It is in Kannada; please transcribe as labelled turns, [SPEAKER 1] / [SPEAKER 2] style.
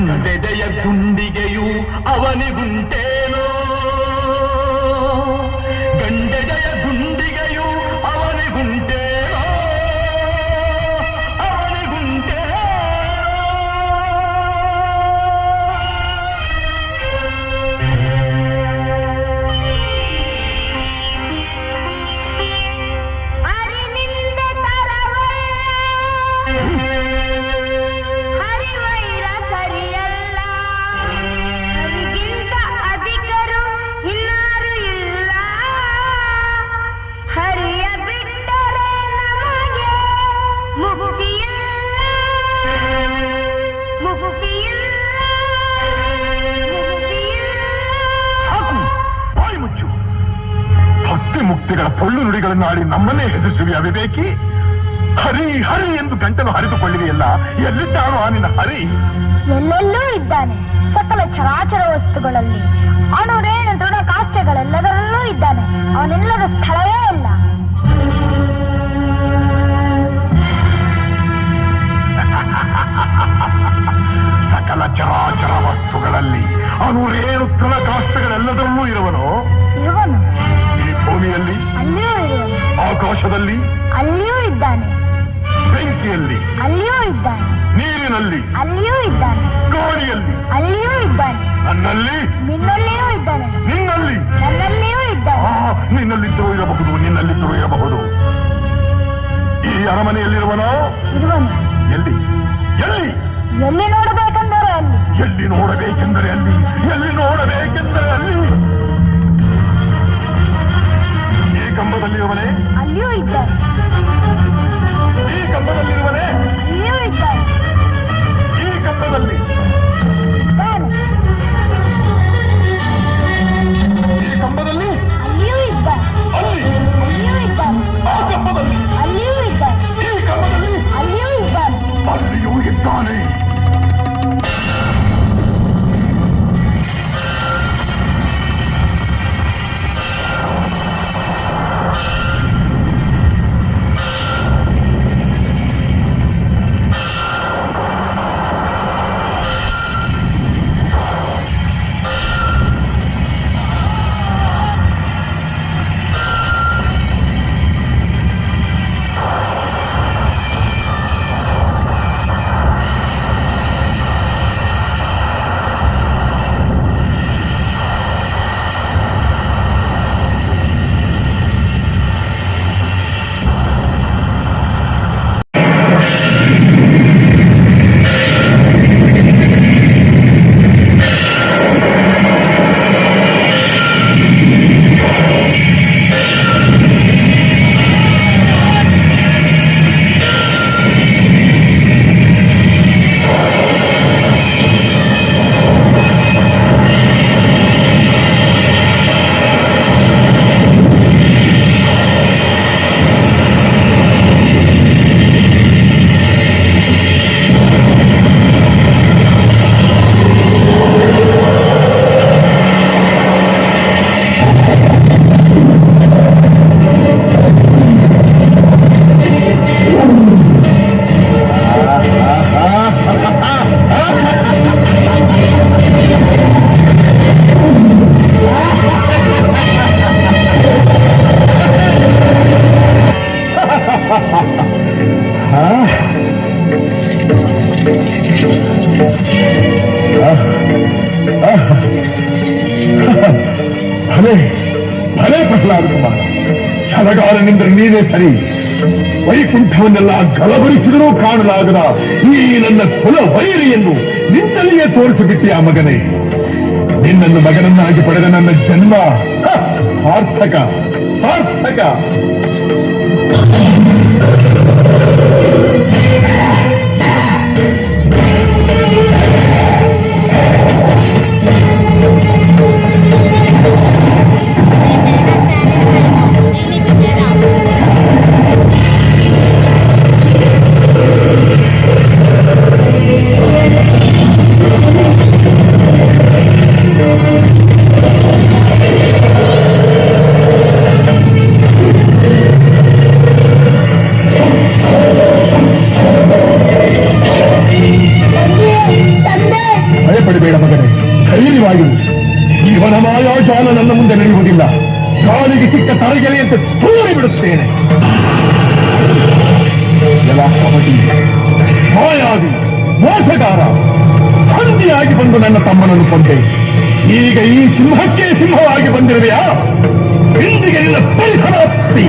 [SPEAKER 1] ಗಂಡೆದೆಯ ಗುಂಡಿಗೆಯು ಅವನಿಗುಂಟೇನೋ, ಗಂಡೆದೆಯ ಗುಂಡಿಗೆಯು ಅವನಿಗುಂಟೇನೋ, ಅವನಿಗುಂಟೇನೋ. ಮುಕ್ತಿಗಳ ಪೊಳ್ಳು ನುಡಿಗಳನ್ನಾಡಿ ನಮ್ಮನ್ನೇ ಹೆದರಿಸುವ ವಿವೇಕಿ. ಹರಿ ಹರಿ ಎಂದು ಗಂಟಲು ಹರಿದುಕೊಳ್ಳಿದೆಯಲ್ಲ, ಎಲ್ಲಿದ್ದಾನೋ ಆ ನಿನ್ನ ಹರಿ?
[SPEAKER 2] ಎಲ್ಲೆಲ್ಲೂ ಇದ್ದಾನೆ. ಸಕಲ ಚರಾಚರ ವಸ್ತುಗಳಲ್ಲಿ, ಅಣುರೇಣು ದೃಢ ಕಾಷ್ಟಗಳೆಲ್ಲದರಲ್ಲೂ ಇದ್ದಾನೆ. ಅವನೆಲ್ಲದ ಸ್ಥಳವೇ ಇಲ್ಲ.
[SPEAKER 1] ಸಕಲ ಚರಾಚರ ವಸ್ತುಗಳಲ್ಲಿ, ಅಣುರೇಣು ದೃಢ ಕಾಷ್ಟಗಳೆಲ್ಲದರಲ್ಲೂ ಇರುವನು. ಈ ಭೂಮಿಯಲ್ಲಿ
[SPEAKER 2] ಅಲ್ಲಿಯೂ ಇರುವನು,
[SPEAKER 1] ಆಕಾಶದಲ್ಲಿ
[SPEAKER 2] ಅಲ್ಲಿಯೂ ಇದ್ದಾನೆ,
[SPEAKER 1] ಬೆಂಕಿಯಲ್ಲಿ
[SPEAKER 2] ಅಲ್ಲಿಯೂ ಇದ್ದಾನೆ,
[SPEAKER 1] ನೀರಿನಲ್ಲಿ
[SPEAKER 2] ಅಲ್ಲಿಯೂ ಇದ್ದಾನೆ,
[SPEAKER 1] ಗಾಳಿಯಲ್ಲಿ
[SPEAKER 2] ಅಲ್ಲಿಯೂ ಇದ್ದಾನೆ,
[SPEAKER 1] ನನ್ನಲ್ಲಿ
[SPEAKER 2] ನಿನ್ನಲ್ಲಿಯೂ ಇದ್ದಾನೆ,
[SPEAKER 1] ನಿನ್ನಲ್ಲಿ
[SPEAKER 2] ನನ್ನಲ್ಲಿಯೂ ಇದ್ದಾನೆ.
[SPEAKER 1] ನಿನ್ನಲ್ಲಿದ್ದರೂ ಇರಬಹುದು, ನಿನ್ನಲ್ಲಿದ್ದರೂ ಇರಬಹುದು. ಈ ಅರಮನೆಯಲ್ಲಿರುವನೋ?
[SPEAKER 2] ಇರುವನು.
[SPEAKER 1] ಎಲ್ಲಿ ಎಲ್ಲಿ
[SPEAKER 2] ಎಲ್ಲಿ ನೋಡಬೇಕೆಂದರೆ ಅಲ್ಲಿ,
[SPEAKER 1] ಎಲ್ಲಿ ನೋಡಬೇಕೆಂದರೆ ಅಲ್ಲಿ, ಎಲ್ಲಿ ನೋಡಬೇಕೆಂದರೆ ಅಲ್ಲಿ. ಈ ಕಂಬದಲ್ಲಿರುವನೇ?
[SPEAKER 2] ಅಲ್ಲಿಯೂ ಇದ್ದಾನೆ.
[SPEAKER 1] ಈ ಕಂಬದಲ್ಲಿರುವನೇ?
[SPEAKER 2] ಅಲ್ಲಿಯೂ ಇದ್ದಾನೆ.
[SPEAKER 1] ಈ ಕಂಬದಲ್ಲಿ
[SPEAKER 2] ಇದ್ದಾನೆ.
[SPEAKER 1] ಈ ಕಂಬದಲ್ಲಿ?
[SPEAKER 2] ಅಲ್ಲಿಯೂ ಇದ್ದಾನೆ.
[SPEAKER 1] ಅಲ್ಲಿ?
[SPEAKER 2] ಅಲ್ಲಿಯೂ ಇದ್ದಾನೆ.
[SPEAKER 1] ಆ ಕಂಬದಲ್ಲಿ?
[SPEAKER 2] ಅಲ್ಲಿಯೂ ಇದ್ದಾನೆ.
[SPEAKER 1] ಈ ಕಂಬದಲ್ಲಿ?
[SPEAKER 2] ಅಲ್ಲಿಯೂ ಇದ್ದಾನೆ.
[SPEAKER 1] ಅಲ್ಲಿಯೂ ಇದ್ದಾನೆ. ಭಲೆ ಭಲೆ ಪ್ರಹ್ಲಾದ ಕುಮಾರ, ಛಲಗಾರನಿಂದ ನೀನೇ ಸರಿ. ವೈಕುಂಠವನ್ನೆಲ್ಲ ಗಲಭರಿಸಿದರೂ ಕಾಣಲಾಗದ ಈ ನನ್ನ ಕುಲ ವೈರಿಯನ್ನು ನಿನ್ನಲ್ಲಿಯೇ ತೋರಿಸಿಬಿಟ್ಟಿ ಆ ಮಗನೇ. ನಿನ್ನನ್ನು ಮಗನನ್ನಾಗಿ ಪಡೆದ ನನ್ನ ಜನ್ಮ ಸಾರ್ಥಕ ಸಾರ್ಥಕ. ಇವನ ಮಾಯಾಜಾಲ ನನ್ನ ಮುಂದೆ ನಡೆಯುವುದಿಲ್ಲ. ಕಾಲಿಗೆ ಸಿಕ್ಕ ತರಗೆಲೆಯಂತೆ ತೂರಿ ಬಿಡುತ್ತೇನೆ. ಎಲ್ಲ ಕಪಟಿ, ಮಾಯಾವಿ, ಮೋಸಗಾರ, ಹಂದಿಯಾಗಿ ಬಂದು ನನ್ನ ತಮ್ಮನನ್ನು ಕೊಂಡೆ. ಈಗ ಈ ಸಿಂಹಕ್ಕೆ ಸಿಂಹವಾಗಿ ಬಂದಿರುವೆಯಾ? ಇಂದಿಗೆ ನಿನ್ನ ಪರಿಸಮಾಪ್ತಿ.